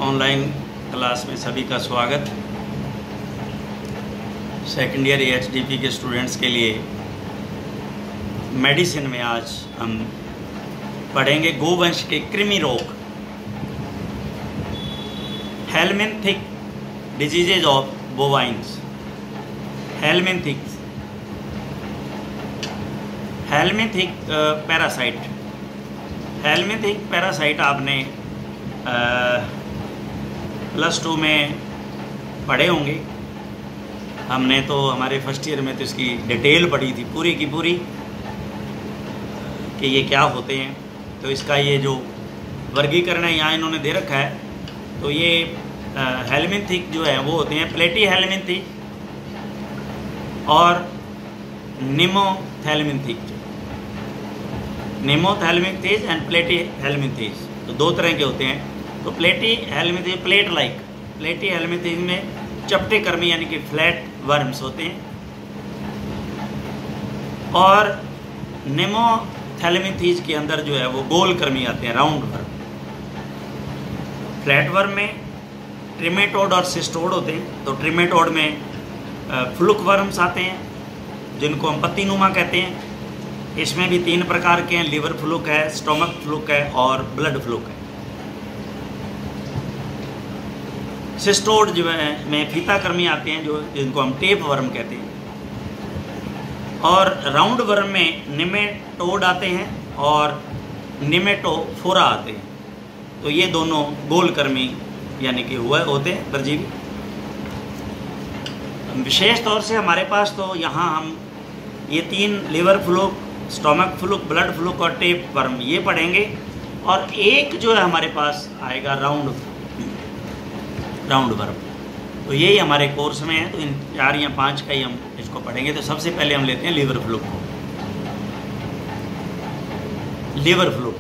Online class में सभी का स्वागत। सेकेंड ईयर एचडीपी के स्टूडेंट्स के लिए मेडिसिन में आज हम पढ़ेंगे गोवंश के कृमि रोग, helminthic diseases of bovines. Helminthic parasite आपने +2 में पढ़े होंगे। हमने तो हमारे फर्स्ट ईयर में तो इसकी डिटेल पढ़ी थी पूरी की पूरी कि ये क्या होते हैं। तो इसका ये जो वर्गीकरण है यहाँ इन्होंने दे रखा है। तो ये हेलमिंथिक जो है वो होते हैं प्लेटी हेलमिंथिक और निमोथैलेमिंथिस एंड प्लेटी हेलमिंथिस। तो दो तरह के होते हैं। तो प्लेटी हेलमिंथिस प्लेटी हेलमिंथिस में चपटे कर्मी यानी कि फ्लैट वर्म्स होते हैं, और निमोथैलेमिंथिस के अंदर जो है वो गोल कर्मी आते हैं, राउंड वर्म। फ्लैट वर्म में ट्रिमेटोड और सिस्टोड होते हैं। तो ट्रिमेटोड में फ्लुक वर्म्स आते हैं जिनको हम पत्तीनुमा कहते हैं। इसमें भी 3 प्रकार के हैं, लिवर फ्लुक है, स्टोमक फ्लुक है और ब्लड फ्लुक है। सिस्टोड जो है में फीता कर्मी आते हैं जिनको हम टेप वर्म कहते हैं, और राउंड वर्म में निमेटोड आते हैं और निमेटोफोरा आते हैं। तो ये दोनों गोल कर्मी यानी कि होते हैं परजीवी। विशेष तौर से हमारे पास तो यहाँ हम ये 3 liver fluke, stomach fluke, blood fluke और टेप वर्म ये पढ़ेंगे, और एक जो है हमारे पास आएगा राउंड वर्म। तो यही हमारे कोर्स में है। तो इन 4 या 5 का ही हम इसको पढ़ेंगे। तो सबसे पहले हम लेते हैं लिवर फ्लूक को। लिवर फ्लूक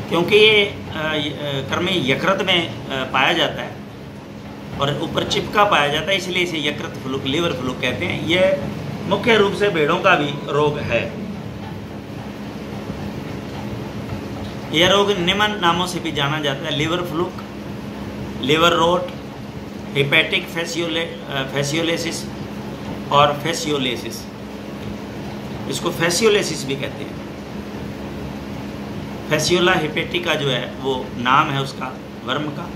क्योंकि ये कर्मी यकृत में पाया जाता है और ऊपर चिपका पाया जाता है, इसलिए इसे यकृत फ्लूक, लिवर फ्लूक कहते हैं। यह मुख्य रूप से भेड़ों का भी रोग है। यह रोग निम्न नामों से भी जाना जाता है: liver fluke, liver rot, hepatic fasciolosis और फेसियोलेसिस। इसको फेसियोलेसिस भी कहते हैं। फेसियोला हेपेटिका जो है वो नाम है उसका वर्म का,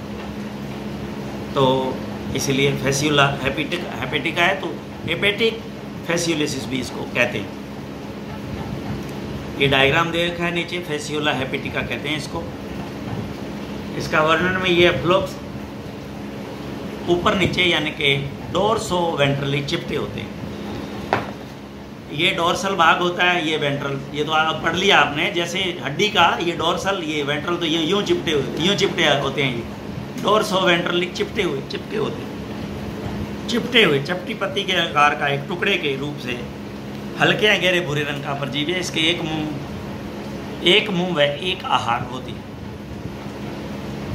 तो इसलिए फेसियोला हेपेटिका है, तो हेपेटिक फेसियोलेसिस भी इसको कहते हैं। ये डायग्राम दे रखा है नीचे, फेसियोला हेपेटिका कहते हैं इसको। इसका वर्णन में ये फ्लुक्स ऊपर नीचे यानी कि डोर्सो वेंट्रली चिपटे होते हैं। ये डोर्सल भाग होता है, ये वेंट्रल, ये तो आप पढ़ लिया आपने, जैसे हड्डी का ये डोर्सल, ये वेंट्रल, तो ये यूँ चिपटे होते हैं। ये डोर्सो वेंट्रली चिपटे हुए चपटी पत्ती के आकार का एक टुकड़े के रूप से हल्के या गहरे भूरे रंग का परजीवी है। इसके एक मुंह व एक आहार होती है।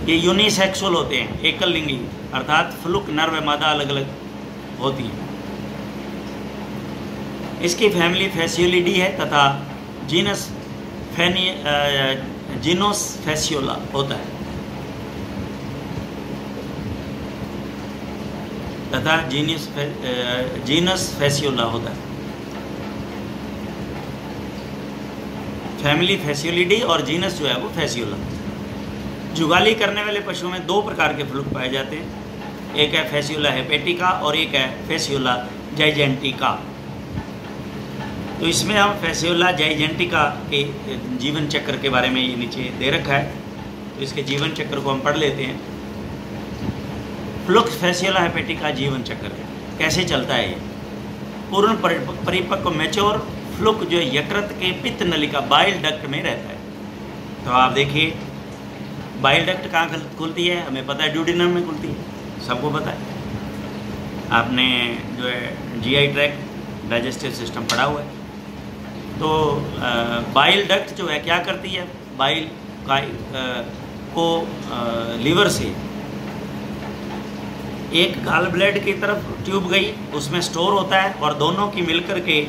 ये यूनिसेक्सुअल होते हैं, एकल लिंगी, अर्थात फ्लुक नर व मादा अलग अलग होती है। इसकी फैमिली फेसियोलिडी है तथा जीनस फेसियोला होता है जीनस फेसियोला होता है। फैमिली फेसियोलिडी और जीनस जो है वो फेसियोला। जुगाली करने वाले पशुओं में 2 प्रकार के फ्लूक पाए जाते हैं। एक है फेसियोला हेपेटिका और एक है फेसियोला जाइजेंटिका। तो इसमें हम फेसियोला जाइजेंटिका के जीवन चक्र के बारे में ये नीचे दे रखा है, तो इसके जीवन चक्र को हम पढ़ लेते हैं। फ्लुक्स फेसियोला हेपेटिका जीवन चक्र कैसे चलता है। ये पूर्ण परिपक्व मैच्योर फ्लुक जो यकृत के पित्त नलिका बाइल डक्ट में रहता है। तो आप देखिए बाइल डक्ट कहाँ खुलती है, हमें पता है ड्यूडिनम में खुलती है, सबको पता है। आपने जो है जीआई ट्रैक्ट, डाइजेस्टिव सिस्टम पढ़ा हुआ है। तो बाइल डक्ट जो है क्या करती है, बाइल को लीवर से एक गाल ब्लैड की तरफ ट्यूब गई, उसमें स्टोर होता है, और दोनों की मिलकर के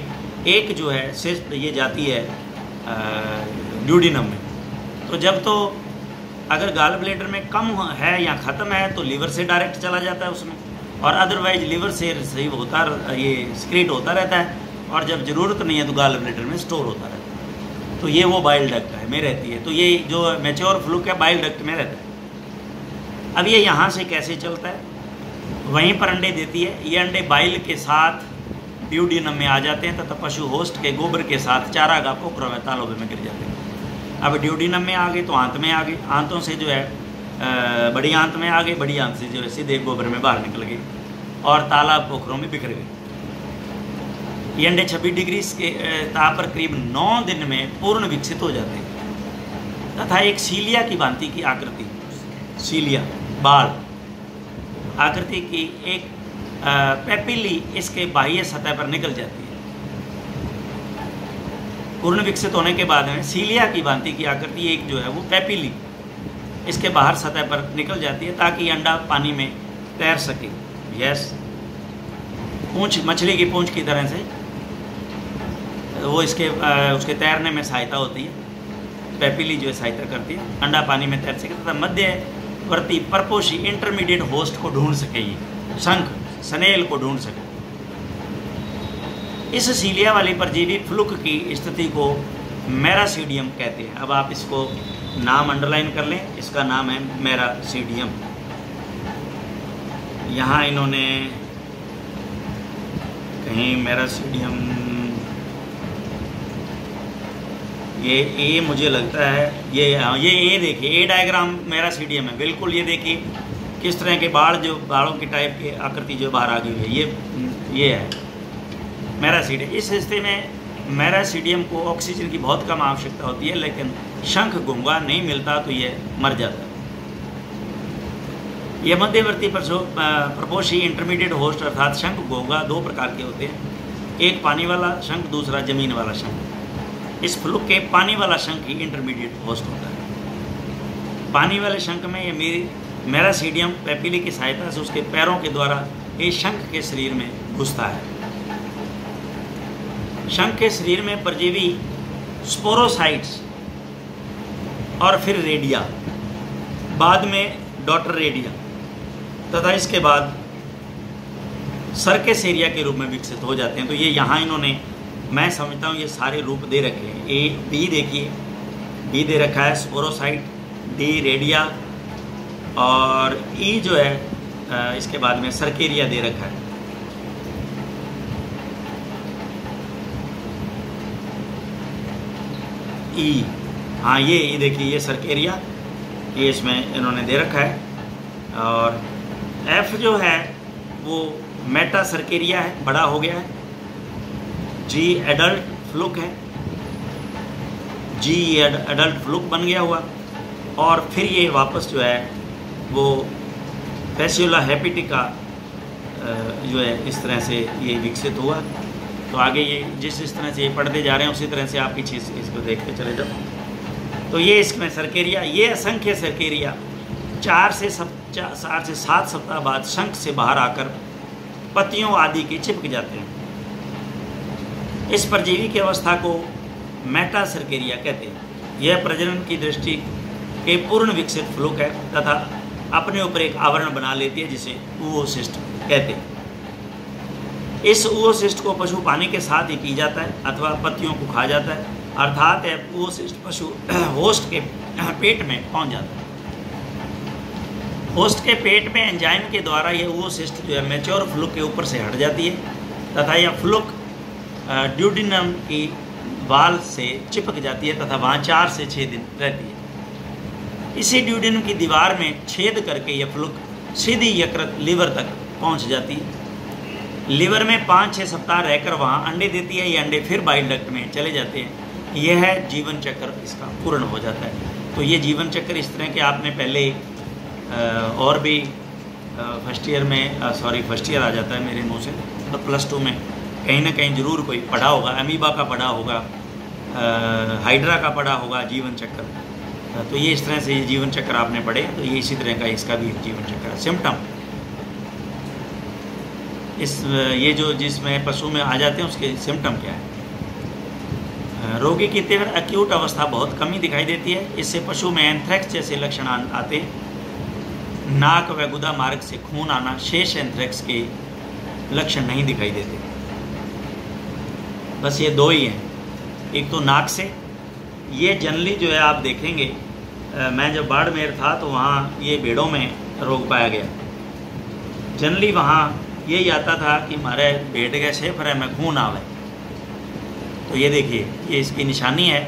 एक जो है सिस्ट ये जाती है ड्यूडिनम में। तो जब तो अगर गाल ब्लेडर में कम है या ख़त्म है तो लीवर से डायरेक्ट चला जाता है उसमें, और अदरवाइज लीवर से रिसीव होता, ये सिक्रीट होता रहता है, और जब ज़रूरत नहीं है तो गाल ब्लेडर में स्टोर होता रहता है। तो ये वो बाइल डक्ट है में रहती है। तो ये जो मैच्योर फ्लूक है बाइल डक्ट में रहता है। अब ये यहाँ से कैसे चलता है, वहीं पर अंडे देती है। ये अंडे बाइल के साथ ड्यूडिनम में आ जाते हैं तथा पशु होस्ट के गोबर के साथ चारागाह पोखरों में तालाबों में गिर जाते हैं। अब ड्यूडिनम में आ गए तो आंत में आ गए, आंतों से जो है बड़ी आंत में आ गए, बड़ी आंत से जो है सीधे गोबर में बाहर निकल गए और तालाब पोखरों में बिखर गए। ये अंडे 26 डिग्री के ताप पर करीब 9 दिन में पूर्ण विकसित हो जाते हैं तथा एक सीलिया की भांति की आकृति, सीलिया बाल आकृति की एक पेपिली इसके बाह्य सतह पर निकल जाती है। पूर्ण विकसित होने के बाद में सीलिया की भांति की आकृति एक जो है वो पेपिली इसके बाहर सतह पर निकल जाती है ताकि अंडा पानी में तैर सके। यस, पूंछ मछली की पूंछ की तरह से वो उसके तैरने में सहायता होती है। पेपिली जो है सहायता करती है, अंडा पानी में तैर सके तथा मध्यवर्ती परपोषी इंटरमीडिएट होस्ट को ढूंढ सके, ये शंख स्नेल को ढूंढ सके। इस सीलिया वाली परजीवी फ्लूक की स्थिति को मेरासीडियम कहते हैं। अब आप इसको नाम अंडरलाइन कर लें, इसका नाम है मेरासीडियम। यहाँ इन्होंने कहीं मेरासीडियम, ये मुझे लगता है ये देखिए, ए डायग्राम मेरासीडियम है बिल्कुल। ये देखिए किस तरह के बालों की टाइप की आकृति जो बाहर आ गई है, ये है मेरासीडियम। इस हिस्से में मेरासीडियम को ऑक्सीजन की बहुत कम आवश्यकता होती है, लेकिन शंख घोंघा नहीं मिलता तो ये मर जाता है। यह मध्यवर्ती प्रपोषी इंटरमीडिएट होस्ट अर्थात शंख घोंघा 2 प्रकार के होते हैं, एक पानी वाला शंख, दूसरा जमीन वाला शंख। इस फ्लूक के पानी वाला शंख ही इंटरमीडिएट होस्ट होता है। पानी वाले शंख में ये मेरासीडियम पेपिली की सहायता से उसके पैरों के द्वारा ये शंख के शरीर में घुसता है। शंख के शरीर में परजीवी स्पोरोसाइट्स और फिर रेडिया, बाद में डॉटर रेडिया तथा इसके बाद सर्केसेरिया के रूप में विकसित हो जाते हैं। तो ये यहाँ इन्होंने, मैं समझता हूँ ये सारे रूप दे रखे हैं। ए बी देखिए, बी दे रखा है स्पोरोसाइट, डी रेडिया, और ई जो है इसके बाद में सर्केरिया दे रखा है। ई, हाँ ये देखिए, ये सर्केरिया, ये इसमें इन्होंने दे रखा है। और एफ जो है वो मेटा सर्केरिया है, बड़ा हो गया है। जी एडल्ट फ्लूक है, जी एडल्ट फ्लूक बन गया हुआ। और फिर ये वापस जो है वो फैसियोला हेपेटिका जो है इस तरह से ये विकसित हुआ। तो आगे ये जिस तरह से ये पढ़ते जा रहे हैं उसी तरह से आप पीछे इसको देखते चले जाओ। तो ये इसमें सर्केरिया, ये असंख्य सर्केरिया 4 से 7 सप्ताह बाद शंख से बाहर आकर पत्तियों आदि के चिपक जाते हैं। इस परजीवी की अवस्था को मेटा सर्केरिया कहते हैं। यह प्रजनन की दृष्टि के पूर्ण विकसित फ्लूक है तथा अपने ऊपर एक आवरण बना लेती है जिसे oocyst कहते हैं। इस oocyst को पशु पानी के साथ ही पी जाता है अथवा पत्तियों को खा जाता है, अर्थात oocyst पशु होस्ट के पेट में पहुंच जाता है। होस्ट के पेट में एंजाइम के द्वारा यह oocyst जो है मैच्योर फ्लूक के ऊपर से हट जाती है तथा यह फ्लूक ड्यूडिनम की वाल से चिपक जाती है तथा वहाँ 4 से 6 दिन रहती है। इसी ड्यूडिनम की दीवार में छेद करके यह फ्लूक सीधी यकृत लीवर तक पहुँच जाती है। लीवर में 5-6 सप्ताह रहकर वहाँ अंडे देती है। ये अंडे फिर बाइल डक्ट में चले जाते हैं। यह जीवन चक्र इसका पूर्ण हो जाता है। तो ये जीवन चक्र इस तरह के आपने पहले और भी फर्स्ट ईयर आ जाता है मेरे मुँह से, तो +2 में कहीं ना कहीं ज़रूर कोई पढ़ा होगा, अमीबा का पढ़ा होगा, हाइड्रा का पढ़ा होगा जीवन चक्र। तो ये इस तरह से ये जीवन चक्र आपने पढ़े, तो ये इसी तरह का इसका भी जीवन चक्र है। सिम्टम ये जो जिसमें पशु में आ जाते हैं उसके सिम्टम क्या है? रोगी की तीव्र एक्यूट अवस्था बहुत कम ही दिखाई देती है। इससे पशु में एंथ्रेक्स जैसे लक्षण आते हैं। नाक व गुदा मार्ग से खून आना शेष एंथ्रेक्स के लक्षण नहीं दिखाई देते। बस ये दो ही हैं। एक तो नाक से, ये जनरली जो है आप देखेंगे, मैं जब बाड़मेर था तो वहाँ ये भेड़ों में रोग पाया गया। जनरली वहाँ यही आता था कि हमारे भेड़ के सेफर में खून आवे। तो ये देखिए, ये इसकी निशानी है।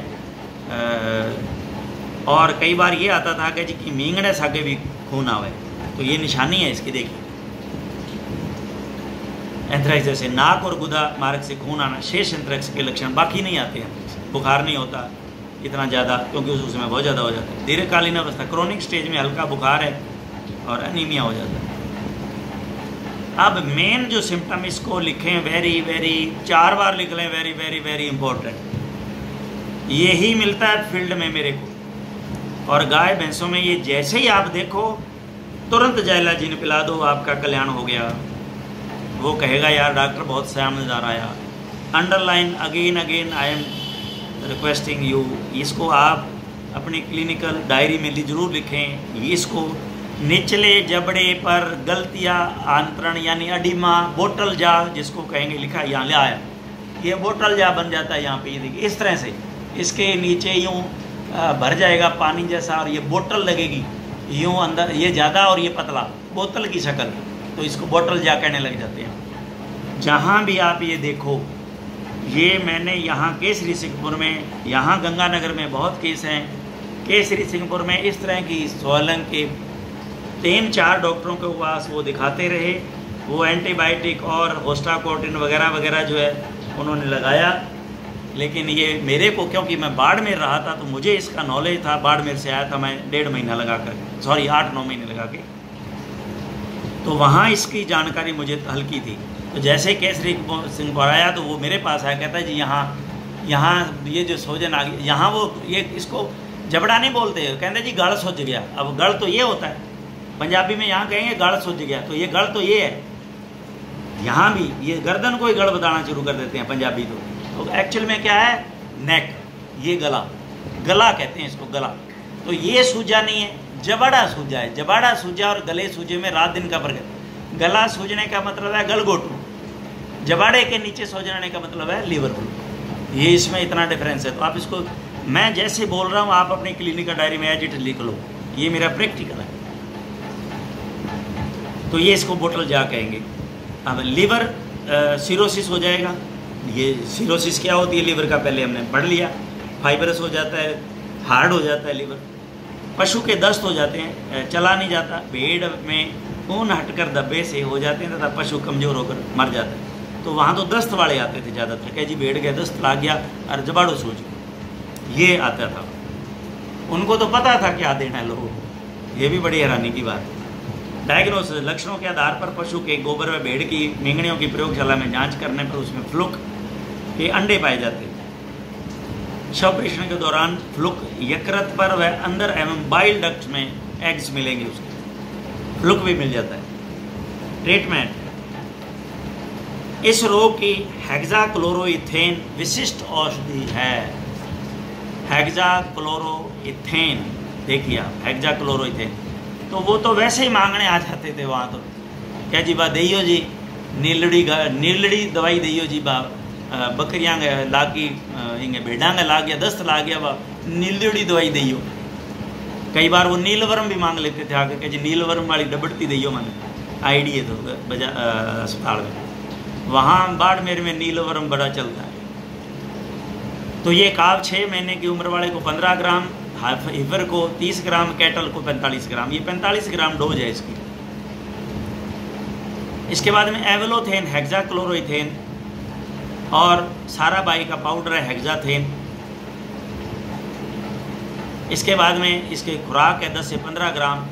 और कई बार ये आता था कि जी कि मींगड़े सागे भी खून आवे, तो ये निशानी है इसकी। देखिए एंथ्रेक्स जैसे नाक और गुदा मार्ग से खून आना शेष एंथ्रेक्स के लक्षण, बाकी नहीं आते हैं। बुखार नहीं होता इतना ज़्यादा, क्योंकि उसमें बहुत ज़्यादा हो जाता है। दीर्घकालीन अवस्था क्रोनिक स्टेज में हल्का बुखार है और अनीमिया हो जाता है। अब मेन जो सिम्टम इसको लिखें, वेरी 4 बार लिख लें, वेरी इम्पोर्टेंट। यही मिलता है फील्ड में मेरे को। और गाय भैंसों में ये जैसे ही आप देखो तुरंत जाइलाजीन पिला दो, आपका कल्याण हो गया। वो कहेगा यार डॉक्टर बहुत समझदार आया। Underline again I am requesting you, इसको आप अपनी क्लिनिकल डायरी में ज़रूर लिखें। इसको निचले जबड़े पर गलतियाँ आंतरण यानी अडीमा, बोटल जा जिसको कहेंगे, लिखा यहाँ ले आया, ये बोटल जा बन जाता है यहाँ पे। ये देखिए इस तरह से इसके नीचे यूँ भर जाएगा पानी जैसा, और ये बोतल लगेगी यूँ अंदर, ये ज़्यादा और ये पतला, बोतल की शक्ल, तो इसको बोतल जा कहने लग जाते हैं। जहाँ भी आप ये देखो, ये मैंने यहाँ केसरी सिंहपुर में, यहाँ गंगानगर में बहुत केस हैं। केसरी सिंहपुर में इस तरह की सोलंग के 3-4 डॉक्टरों के पास वो दिखाते रहे। वो एंटीबायोटिक और होस्टाकोटिन वगैरह जो है उन्होंने लगाया, लेकिन ये मेरे को, क्योंकि मैं बाड़मेर रहा था तो मुझे इसका नॉलेज था। बाड़मेर से आया था मैं 1.5 महीना लगा कर, 8-9 महीने लगा के, तो वहाँ इसकी जानकारी मुझे हल्की थी। तो जैसे केसरी सिंहपुर आया तो वो मेरे पास आया, कहता है जी यहाँ ये जो सोजन आ गई, यहाँ वो ये इसको जबड़ा नहीं बोलते, कहते जी गल सूझ गया। अब गल तो ये होता है पंजाबी में, यहाँ कहेंगे गल सूझ गया, तो ये गल तो ये है। यहाँ भी ये गर्दन को ही गल बताना शुरू कर देते हैं पंजाबी तो एक्चुअल में क्या है, नेक, ये गला कहते हैं इसको, गला। तो ये सूजा नहीं है, जबाड़ा सूजा है। जबाड़ा सूजा और गले सूजे में रात दिन का फर्क है। गला सूजने का मतलब है गलगोटू, जबाड़े के नीचे सो जाने का मतलब है लीवर फ्लू। ये इसमें इतना डिफरेंस है। तो आप इसको, मैं जैसे बोल रहा हूँ आप अपनी क्लिनिकल डायरी में एज इट लिख लो, ये मेरा प्रैक्टिकल है। तो ये इसको बोतल जा कहेंगे। अब लीवर सिरोसिस हो जाएगा। ये सिरोसिस क्या होती है लीवर का, पहले हमने पढ़ लिया। फाइबरस हो जाता है, हार्ड हो जाता है लीवर। पशु के दस्त हो जाते हैं, चला नहीं जाता। भेड़ में ऊन हटकर दब्बे से हो जाते हैं तथा पशु कमज़ोर होकर मर जाता है। तो वहाँ तो दस्त वाले आते थे ज़्यादातर, कह जी भेड़ के दस्त लग गया और जबाड़ो सूझ गया, ये आता था। उनको तो पता था क्या देना है लोगों को। ये भी बड़ी हैरानी की बात है। डायग्नोसिस, लक्षणों के आधार पर पशु के गोबर व भेड़ की मींगड़ियों की प्रयोगशाला में जांच करने पर उसमें फ्लूक के अंडे पाए जाते हैं। शव परीक्षण के दौरान फ्लूक यकृत पर व अंदर एवं बाइल डक्ट में एग्स मिलेंगे, उसके फ्लूक भी मिल जाता है। ट्रीटमेंट, इस रोग की हेक्साक्लोरोइथेन विशिष्ट औषधि है। हेक्साक्लोरोइथेन, देखिए आप, हेक्साक्लोरोइथेन, तो वो तो वैसे ही मांगने आ जाते थे वहाँ। तो क्या जी बा दियो जी नीलड़ी दवाई दियो जी बा, बकरियाँ लागी इंगे भेड़ा ला गया, दस्त ला गया बा, नीलड़ी दवाई दियो। कई बार वो नीलवर्म भी मांग लेते थे आके, जी नीलवर्म वाली डबड़ती दियो, मैंने आईडी है तो अस्पताल में। वहाँ बाड़मेर में नीलवर्म बड़ा चलता है। तो ये काव 6 महीने की उम्र वाले को 15 ग्राम, हीवर को 30 ग्राम, कैटल को 45 ग्राम। ये 45 ग्राम डोज है इसकी। इसके बाद में एवलोथेन, हेक्साक्लोरोइथेन और साराबाई का पाउडर है हेक्साथेन। इसके बाद में इसकी खुराक है 10 से 15 ग्राम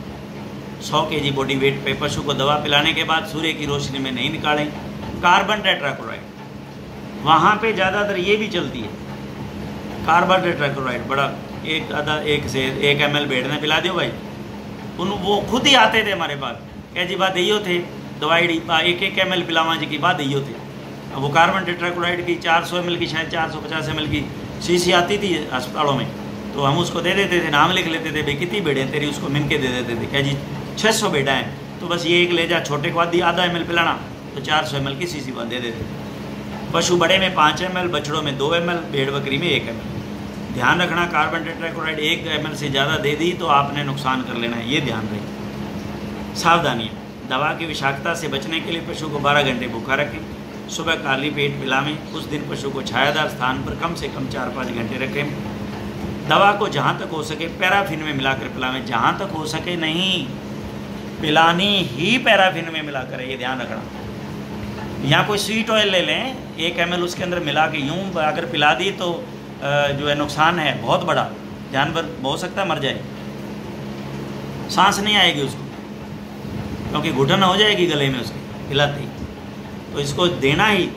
100 kg बॉडी वेट पे। पशु को दवा पिलाने के बाद सूर्य की रोशनी में नहीं निकालें। कार्बन टेट्राक्लोराइड, वहाँ पे ज़्यादातर ये भी चलती है कार्बन टेट्राक्लोराइड, बड़ा 1 ml भेड़ ने पिला दियो भाई। वो खुद ही आते थे हमारे पास, कह जी बात दियो थे दवाई 1 ml पिलावा जी की बात दियो थे। अब वो कार्बन टेट्राक्लोराइड की 400 ml की, शायद 450 ml की शीशी आती थी अस्पतालों में, तो हम उसको दे देते थे, नाम लिख लेते थे, भाई कितनी बेड है तेरी, उसको मिन के दे देते थे, क्या जी 600 बेड हैं, तो बस ये एक ले जा, छोटे को आधा ml पिलाना, तो 400 ml की शीशी बंद दे देते थे। पशु बड़े में 5 ml, बछड़ों में 2 ml, भेड़ बकरी में 1 ml। ध्यान रखना, कार्बन टेट्राक्लोराइड 1 ml से ज़्यादा दे दी तो आपने नुकसान कर लेना है, ये ध्यान रखें। सावधानियाँ, दवा की विषाक्तता से बचने के लिए पशु को 12 घंटे भूखा रखें, सुबह खाली पेट पिलावें, उस दिन पशु को छायादार स्थान पर कम से कम 4-5 घंटे रखें। दवा को जहाँ तक हो सके पैराफिन में मिलाकर पिलावें, जहाँ तक हो सके नहीं, पिलानी ही पैराफिन में मिलाकर है, ये ध्यान रखना। या कोई स्वीट ऑयल ले लें, 1 ml उसके अंदर मिला के यूँ अगर पिला दी तो जो है नुकसान है बहुत बड़ा, जानवर हो सकता है मर जाए, सांस नहीं आएगी उसको, क्योंकि घुटन हो जाएगी गले में उसके पिलाते ही। तो इसको देना ही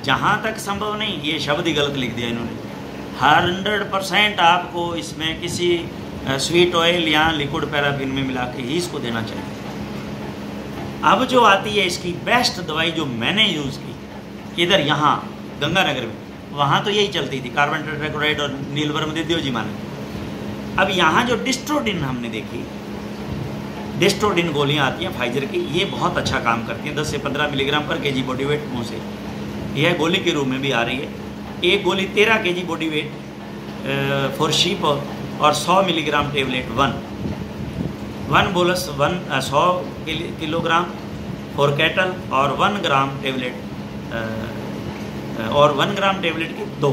जहाँ तक संभव नहीं, ये शब्द ही गलत लिख दिया इन्होंने, 100% आपको इसमें किसी स्वीट ऑयल या लिक्विड पैराफिन में मिला के ही इसको देना चाहिए। अब जो आती है इसकी बेस्ट दवाई जो मैंने यूज़ की इधर यहाँ गंगानगर में, वहाँ तो यही चलती थी, कार्बन टेट्राक्लोराइड और नीलवर्म दे दियो जी माने। अब यहाँ जो डिस्ट्रोडिन हमने देखी, डिस्ट्रोडिन गोलियाँ आती हैं फाइजर की, ये बहुत अच्छा काम करती हैं, 10 से 15 मिलीग्राम पर kg बॉडी वेट मुँह से, यह गोली के रूप में भी आ रही है। एक गोली 13 kg body weight for sheep और 100 milligram tablet 1 bolus 100 kilogram for cattle, और 1 ग्राम टेबलेट और 1 ग्राम टेबलेट की 2,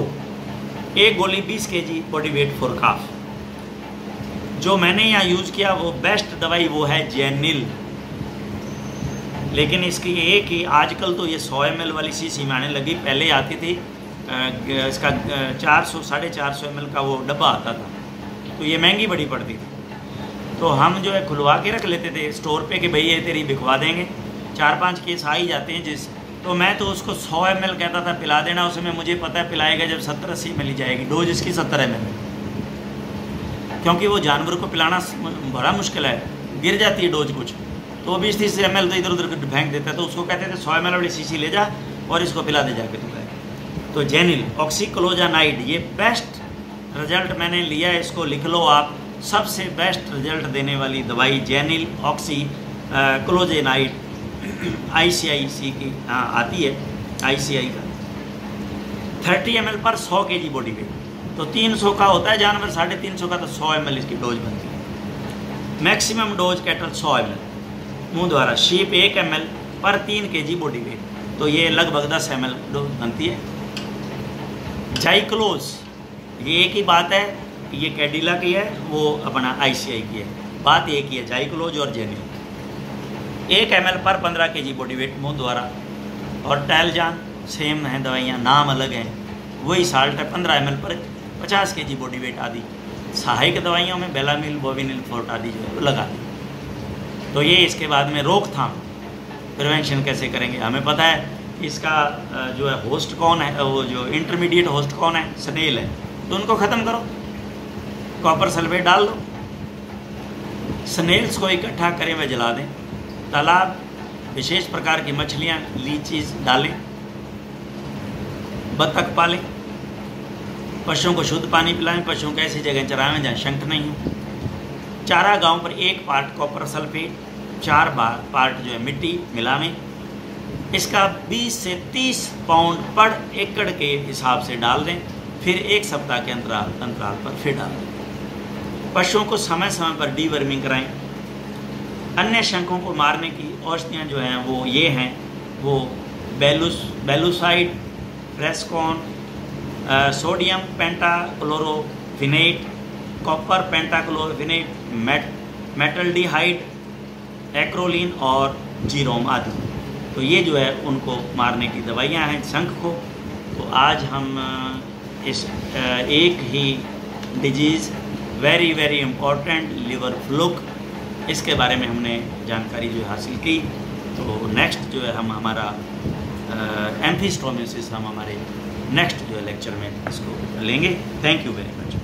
एक गोली 20 kg बॉडी वेट फॉर काफ। जो मैंने यहाँ यूज़ किया वो बेस्ट दवाई वो है जेनिल, लेकिन इसकी एक ही आजकल तो ये 100 ml वाली शीशी में आने लगी, पहले आती थी इसका 400-450 ml का वो डब्बा आता था, तो ये महंगी बड़ी पड़ती थी। तो हम जो है खुलवा के रख लेते थे स्टोर पे कि भाई ये तेरी बिकवा देंगे, 4-5 केस आ ही जाते हैं जिस, तो मैं तो उसको 100 ml कहता था पिला देना, उसमें मुझे पता है पिलाएगा जब 70-80 ml जाएगी, डोज इसकी 70 ml, क्योंकि वो जानवर को पिलाना बड़ा मुश्किल है, गिर जाती है डोज कुछ, तो 20-30 ml तो इधर उधर फेंक देता है, तो उसको कहते थे 100 ml वाली शीशी ले जा और इसको पिला दे जाके तुम्हें। तो जेनिल ऑक्सीक्लोजानाइड, ये बेस्ट रिजल्ट मैंने लिया है, इसको लिख लो आप, सबसे बेस्ट रिजल्ट देने वाली दवाई जेनिल ऑक्सीक्लोजानाइड, ICIC की आती है, ICI का 30 ml पर 100 kg बॉडी वेट, तो 300 का होता है जानवर, 350 का, तो 100 ml इसकी डोज बनती है। मैक्सिमम डोज कैटल 100 ml, मुँह द्वारा शीप 1 ml पर 3 kg बॉडी वेट, तो ये लगभग 10 ml डोज बनती है। जाइक्लोज, ये एक ही बात है, ये कैडिला की है, वो अपना ICI की है, बात एक ही है, जाइक्लोज और जेनिल। 1 ml पर 15 kg बॉडी वेट मुँह द्वारा, और टैलजान सेम है दवाइयाँ, नाम अलग हैं, वही साल्ट है, 15 ml पर 50 kg बॉडी वेट आदि। सहायक दवाइयों में बेलामिल, बोविनिल, फोर्ट आदि जो है वो लगा दी। तो ये इसके बाद में रोकथाम, प्रिवेंशन कैसे करेंगे, हमें पता है इसका जो है होस्ट कौन है, वो जो इंटरमीडिएट होस्ट कौन है, स्नेल है, तो उनको ख़त्म करो, कॉपर सल्फेट डाल दो, स्नेल्स को इकट्ठा करें व जला दें, तालाब विशेष प्रकार की मछलियाँ, लीचीज डालें, बतख पालें, पशुओं को शुद्ध पानी पिलाएं, पशुओं को ऐसी जगह चराएं जहाँ शंख नहीं हो। चारा गांव पर 1 पार्ट कॉपर सल्फेट, 4 पार्ट जो है मिट्टी मिलावें, इसका 20 से 30 पाउंड पर एकड़ के हिसाब से डाल दें, फिर 1 सप्ताह के अंतराल पर फिर डाल दें। पशुओं को समय समय पर डीवर्मिंग कराएं। अन्य शंखों को मारने की औषधियाँ जो हैं वो ये हैं, वो Bayluscide, Frescon, sodium pentachlorophenate, copper pentachlorophenate, metaldehyde, acrolein और जीरोम आदि। तो ये जो है उनको मारने की दवाइयाँ हैं शंख को। तो आज हम इस एक ही disease very very important liver fluke, इसके बारे में हमने जानकारी जो हासिल की। तो नेक्स्ट जो है हम हमारा एम्फिस्टोमियोसिस हम हमारे नेक्स्ट जो है लेक्चर में इसको लेंगे। Thank you very much.